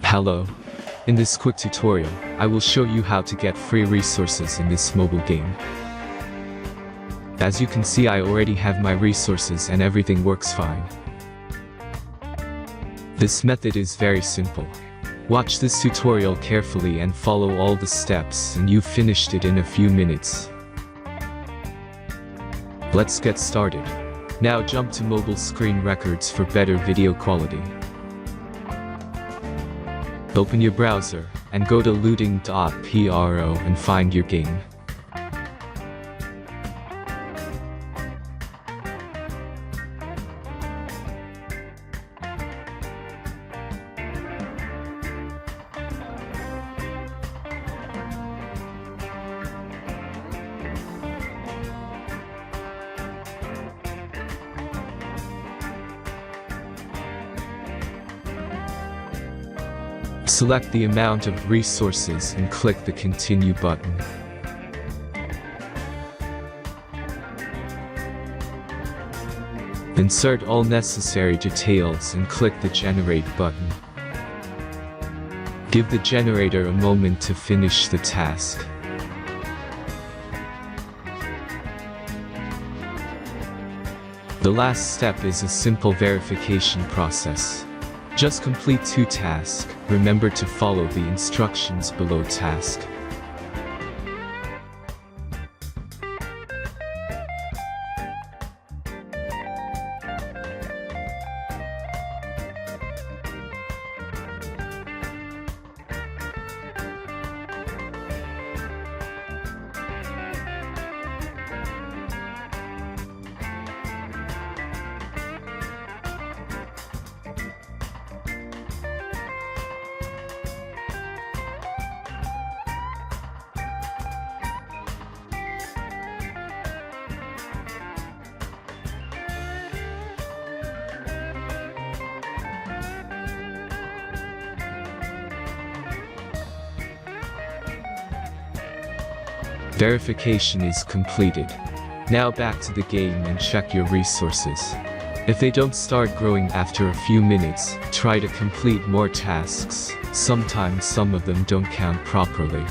Hello. In this quick tutorial, I will show you how to get free resources in this mobile game. As you can see, I already have my resources and everything works fine. This method is very simple. Watch this tutorial carefully and follow all the steps and you've finished it in a few minutes. Let's get started. Now jump to mobile screen records for better video quality. Open your browser and go to looting.pro and find your game. Select the amount of resources and click the Continue button. Insert all necessary details and click the Generate button. Give the generator a moment to finish the task. The last step is a simple verification process. Just complete 2 tasks. Remember to follow the instructions below task. Verification is completed. Now back to the game and check your resources. If they don't start growing after a few minutes, try to complete more tasks. Sometimes some of them don't count properly.